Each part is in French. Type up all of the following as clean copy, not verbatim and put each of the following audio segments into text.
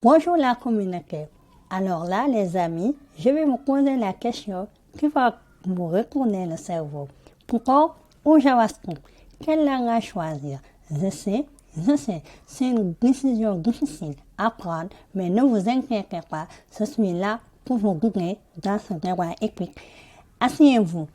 Bonjour la communauté. Alors là, les amis, je vais vous poser la question qui va vous retourner le cerveau. Pourquoi au JavaScript? Quel langage choisir? Je sais, c'est une décision difficile à prendre, mais ne vous inquiétez pas, je suis là pour vous guider dans ce débat épique. Asseyez-vous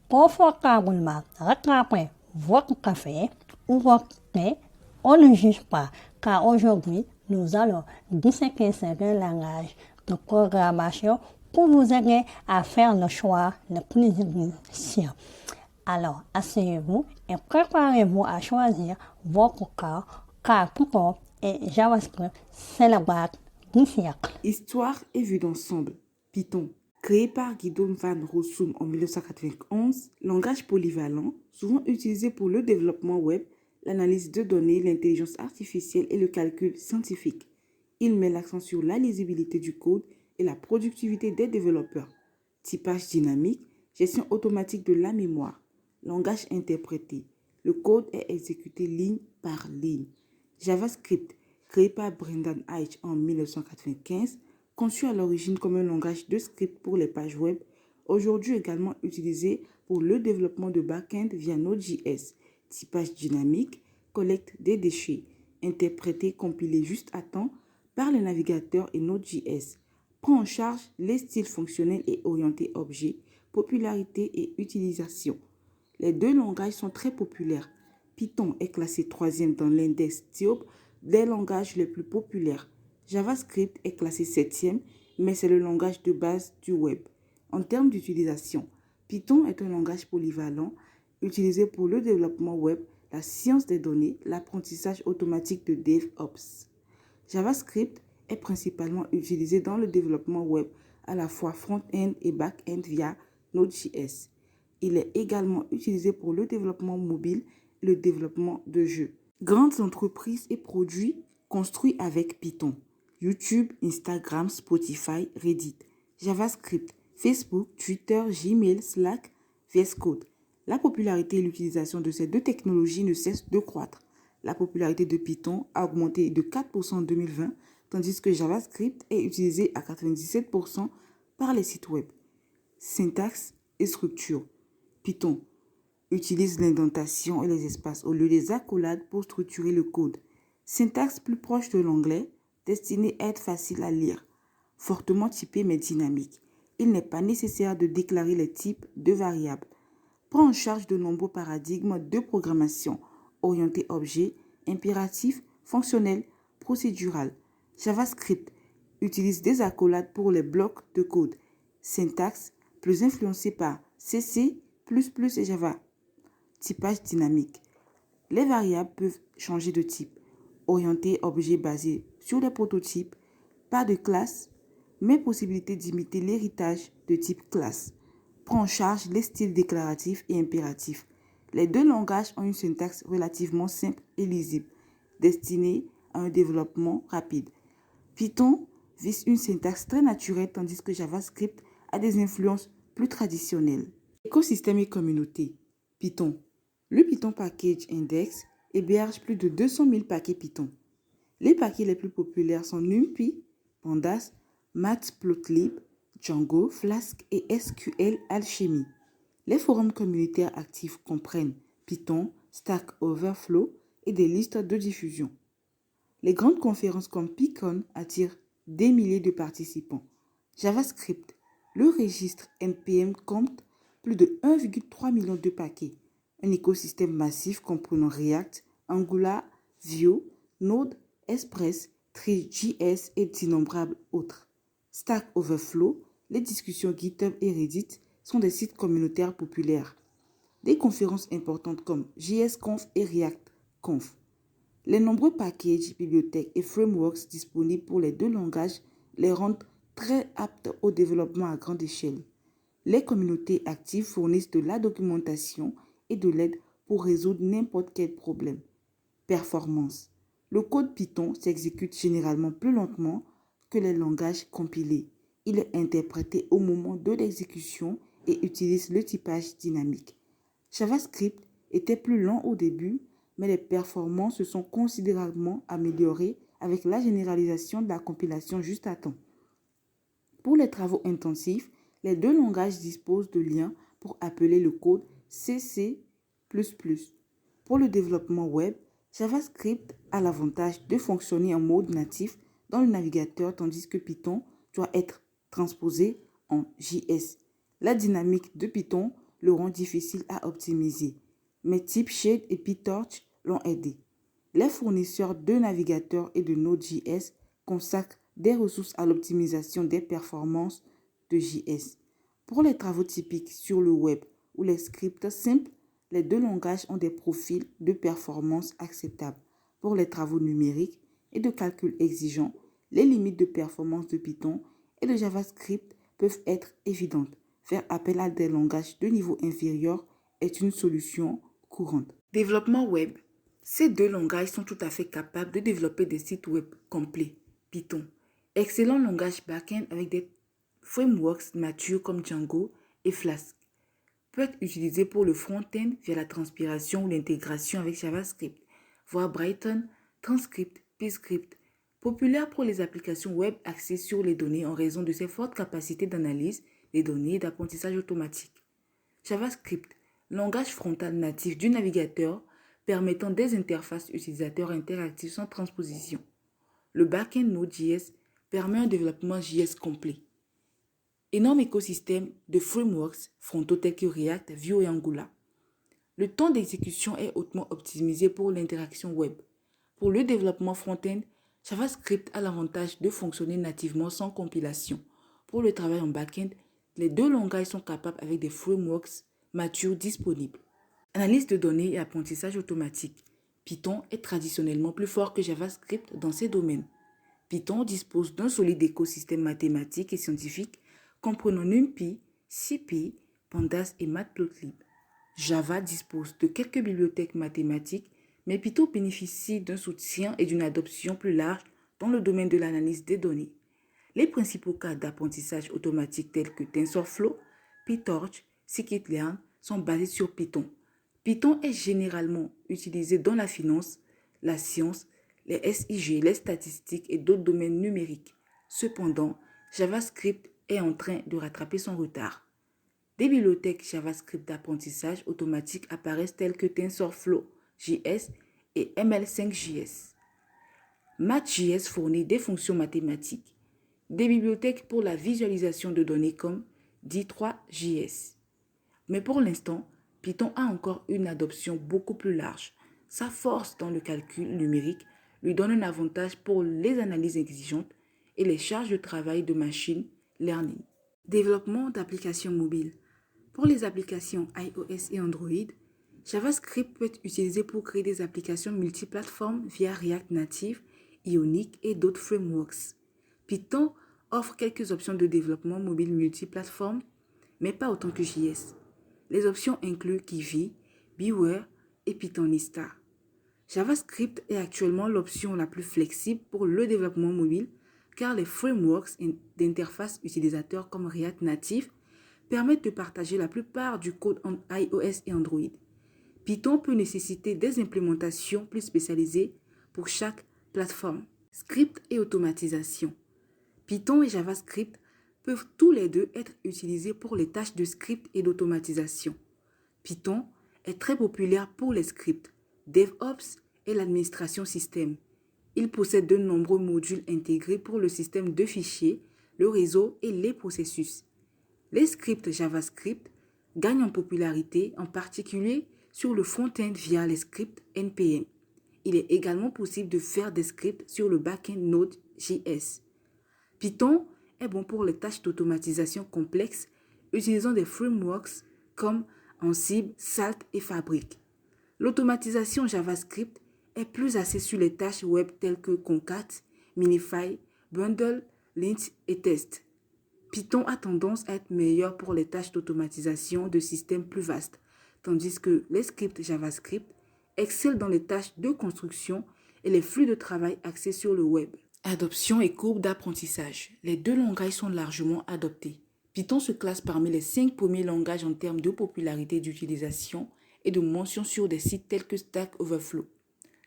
confortablement, rattrapez votre café ou votre thé. On ne juge pas, car aujourd'hui, nous allons disséquer certains langages de programmation pour vous aider à faire le choix le plus efficient. Alors, asseyez-vous et préparez-vous à choisir votre corps, car Python et JavaScript, c'est la base du siècle. Histoire et vue d'ensemble. Python. Créé par Gideon van Rossum en 1991, langage polyvalent, souvent utilisé pour le développement web, l'analyse de données, l'intelligence artificielle et le calcul scientifique. Il met l'accent sur la lisibilité du code et la productivité des développeurs. Typage dynamique, gestion automatique de la mémoire. Langage interprété. Le code est exécuté ligne par ligne. JavaScript, créé par Brendan Eich en 1995, conçu à l'origine comme un langage de script pour les pages web, aujourd'hui également utilisé pour le développement de back-end via Node.js. Typage dynamique, collecte des déchets, interprété, compilé juste à temps par les navigateurs et Node.js. Prend en charge les styles fonctionnels et orientés objets, popularité et utilisation. Les deux langages sont très populaires. Python est classé 3e dans l'index TIOP des langages les plus populaires. JavaScript est classé 7e, mais c'est le langage de base du web. En termes d'utilisation, Python est un langage polyvalent utilisé pour le développement web, la science des données, l'apprentissage automatique de DevOps. JavaScript est principalement utilisé dans le développement web, à la fois front-end et back-end via Node.js. Il est également utilisé pour le développement mobile et le développement de jeux. Grandes entreprises et produits construits avec Python. YouTube, Instagram, Spotify, Reddit. JavaScript, Facebook, Twitter, Gmail, Slack, VS Code. La popularité et l'utilisation de ces deux technologies ne cessent de croître. La popularité de Python a augmenté de 4% en 2020, tandis que JavaScript est utilisé à 97% par les sites web. Syntaxe et structure. Python utilise l'indentation et les espaces au lieu des accolades pour structurer le code. Syntaxe plus proche de l'anglais, destiné à être facile à lire. Fortement typé mais dynamique. Il n'est pas nécessaire de déclarer les types de variables. Prend en charge de nombreux paradigmes de programmation orientés objets, impératifs, fonctionnels, procédural. JavaScript utilise des accolades pour les blocs de code. Syntaxe plus influencé par CC++ et Java. Typage dynamique. Les variables peuvent changer de type. Orienté objet basé sur les prototypes, pas de classe, mais possibilité d'imiter l'héritage de type classe. Prend en charge les styles déclaratifs et impératifs. Les deux langages ont une syntaxe relativement simple et lisible, destinée à un développement rapide. Python vise une syntaxe très naturelle tandis que JavaScript a des influences plus traditionnelles. Écosystème et communauté. Python. Le Python Package Index héberge plus de 200 000 paquets Python. Les paquets les plus populaires sont NumPy, Pandas, Matplotlib, Django, Flask et SQL Alchemy. Les forums communautaires actifs comprennent Python, Stack Overflow et des listes de diffusion. Les grandes conférences comme PyCon attirent des milliers de participants. JavaScript. Le registre NPM compte plus de 1,3 million de paquets. Un écosystème massif comprenant React, Angular, Vue, Node, Express, Three.js et d'innombrables autres. Stack Overflow, les discussions GitHub et Reddit sont des sites communautaires populaires. Des conférences importantes comme JSConf et ReactConf. Les nombreux packages, bibliothèques et frameworks disponibles pour les deux langages les rendent très aptes au développement à grande échelle. Les communautés actives fournissent de la documentation et de l'aide pour résoudre n'importe quel problème. Performance. Le code Python s'exécute généralement plus lentement que les langages compilés. Il est interprété au moment de l'exécution et utilise le typage dynamique. JavaScript était plus lent au début, mais les performances se sont considérablement améliorées avec la généralisation de la compilation juste à temps. Pour les travaux intensifs, les deux langages disposent de liens pour appeler le code CC++. Pour le développement web, JavaScript a l'avantage de fonctionner en mode natif dans le navigateur tandis que Python doit être transposé en JS. La dynamique de Python le rend difficile à optimiser, mais TypeShade et PyTorch l'ont aidé. Les fournisseurs de navigateurs et de Node.js consacrent des ressources à l'optimisation des performances de JS. Pour les travaux typiques sur le web ou les scripts simples, les deux langages ont des profils de performance acceptables. Pour les travaux numériques et de calcul exigeants, les limites de performance de Python et de JavaScript peuvent être évidentes. Faire appel à des langages de niveau inférieur est une solution courante. Développement web. Ces deux langages sont tout à fait capables de développer des sites web complets. Python, excellent langage back-end avec des frameworks matures comme Django et Flask, peut être utilisé pour le front-end via la transpiration ou l'intégration avec JavaScript, voire Python, Transcript, PyScript, populaire pour les applications web axées sur les données en raison de ses fortes capacités d'analyse des données et d'apprentissage automatique. JavaScript, langage frontal natif du navigateur permettant des interfaces utilisateurs interactives sans transposition. Le backend Node.js permet un développement JS complet. Énorme écosystème de frameworks frontaux tels que React, Vue et Angular. Le temps d'exécution est hautement optimisé pour l'interaction web. Pour le développement front-end, JavaScript a l'avantage de fonctionner nativement sans compilation. Pour le travail en back-end, les deux langages sont capables avec des frameworks matures disponibles. Analyse de données et apprentissage automatique. Python est traditionnellement plus fort que JavaScript dans ces domaines. Python dispose d'un solide écosystème mathématique et scientifique comprenant NumPy, CP, Pandas et Matplotlib. Java dispose de quelques bibliothèques mathématiques, mais Python bénéficie d'un soutien et d'une adoption plus large dans le domaine de l'analyse des données. Les principaux cas d'apprentissage automatique tels que TensorFlow, PyTorch, Scikit-learn sont basés sur Python. Python est généralement utilisé dans la finance, la science, les SIG, les statistiques et d'autres domaines numériques. Cependant, JavaScript est en train de rattraper son retard. Des bibliothèques JavaScript d'apprentissage automatique apparaissent telles que TensorFlow.js et ML5.js. Math.js fournit des fonctions mathématiques. Des bibliothèques pour la visualisation de données comme D3.js. Mais pour l'instant, Python a encore une adoption beaucoup plus large. Sa force dans le calcul numérique lui donne un avantage pour les analyses exigeantes et les charges de travail de machine learning. Développement d'applications mobiles. Pour les applications iOS et Android, JavaScript peut être utilisé pour créer des applications multiplateformes via React Native, Ionic et d'autres frameworks. Python offre quelques options de développement mobile multiplateforme, mais pas autant que JS. Les options incluent Kivy, Beware et Pythonista. JavaScript est actuellement l'option la plus flexible pour le développement mobile car les frameworks d'interface utilisateur comme React Native permettent de partager la plupart du code en iOS et Android. Python peut nécessiter des implémentations plus spécialisées pour chaque plateforme. Script et automatisation. Python et JavaScript peuvent tous les deux être utilisés pour les tâches de script et d'automatisation. Python est très populaire pour les scripts, DevOps et l'administration système. Il possède de nombreux modules intégrés pour le système de fichiers, le réseau et les processus. Les scripts JavaScript gagnent en popularité, en particulier sur le front-end via les scripts NPM. Il est également possible de faire des scripts sur le back-end Node.js. Python est bon pour les tâches d'automatisation complexes utilisant des frameworks comme Ansible, Salt et Fabric. L'automatisation JavaScript est plus axée sur les tâches web telles que Concat, Minify, Bundle, Lint et Test. Python a tendance à être meilleur pour les tâches d'automatisation de systèmes plus vastes, tandis que les scripts JavaScript excellent dans les tâches de construction et les flux de travail axés sur le web. Adoption et courbe d'apprentissage. Les deux langages sont largement adoptés. Python se classe parmi les 5 premiers langages en termes de popularité d'utilisation et de mention sur des sites tels que Stack Overflow.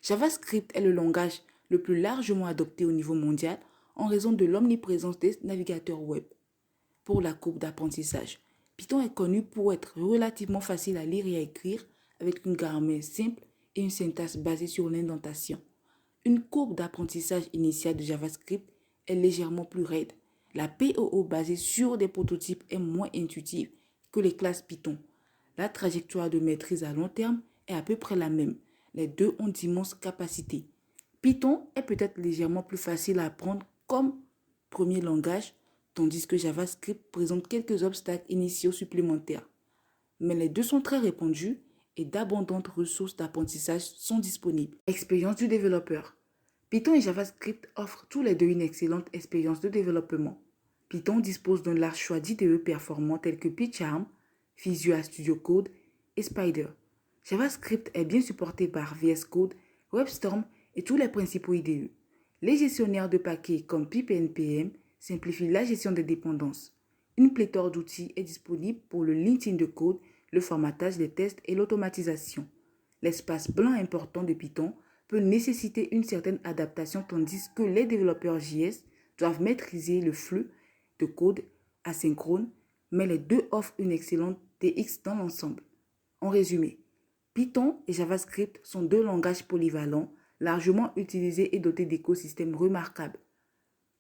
JavaScript est le langage le plus largement adopté au niveau mondial en raison de l'omniprésence des navigateurs web. Pour la courbe d'apprentissage, Python est connu pour être relativement facile à lire et à écrire avec une grammaire simple et une syntaxe basée sur l'indentation. Une courbe d'apprentissage initiale de JavaScript est légèrement plus raide. La POO basée sur des prototypes est moins intuitive que les classes Python. La trajectoire de maîtrise à long terme est à peu près la même. Les deux ont d'immenses capacités. Python est peut-être légèrement plus facile à apprendre comme premier langage, tandis que JavaScript présente quelques obstacles initiaux supplémentaires. Mais les deux sont très répandus et d'abondantes ressources d'apprentissage sont disponibles. Expérience du développeur. Python et JavaScript offrent tous les deux une excellente expérience de développement. Python dispose d'un large choix d'IDE performants tels que PyCharm, Visual Studio Code et Spyder. JavaScript est bien supporté par VS Code, WebStorm et tous les principaux IDE. Les gestionnaires de paquets comme pip et npm simplifient la gestion des dépendances. Une pléthore d'outils est disponible pour le linting de code, le formatage des tests et l'automatisation. L'espace blanc important de Python peut nécessiter une certaine adaptation tandis que les développeurs JS doivent maîtriser le flux de code asynchrone, mais les deux offrent une excellente TX dans l'ensemble. En résumé, Python et JavaScript sont deux langages polyvalents, largement utilisés et dotés d'écosystèmes remarquables.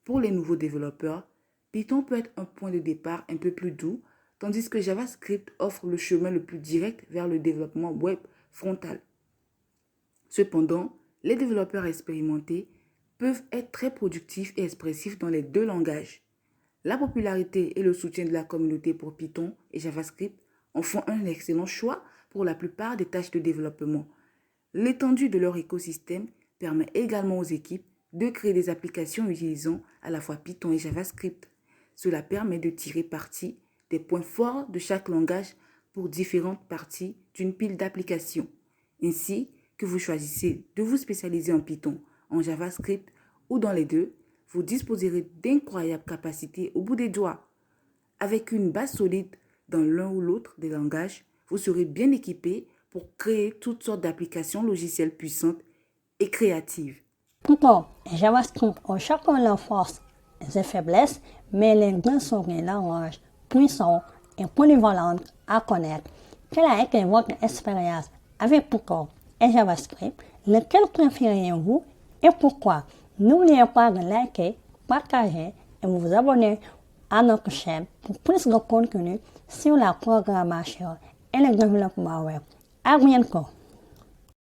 Pour les nouveaux développeurs, Python peut être un point de départ un peu plus doux, tandis que JavaScript offre le chemin le plus direct vers le développement web frontal. Cependant, les développeurs expérimentés peuvent être très productifs et expressifs dans les deux langages. La popularité et le soutien de la communauté pour Python et JavaScript en font un excellent choix pour la plupart des tâches de développement. L'étendue de leur écosystème permet également aux équipes de créer des applications utilisant à la fois Python et JavaScript. Cela permet de tirer parti des points forts de chaque langage pour différentes parties d'une pile d'applications. Ainsi que vous choisissez de vous spécialiser en Python, en JavaScript ou dans les deux, vous disposerez d'incroyables capacités au bout des doigts. Avec une base solide dans l'un ou l'autre des langages, vous serez bien équipé pour créer toutes sortes d'applications logicielles puissantes et créatives. Python et JavaScript ont chacun leurs forces et ses faiblesses, mais les deux sont des langages puissants et polyvalents à connaître. Quelle a été votre expérience avec Python et JavaScript? Lequel préférez-vous et pourquoi? N'oubliez pas de liker, partager et vous abonner à notre chaîne pour plus de contenu sur la programmation et le développement web. À bientôt!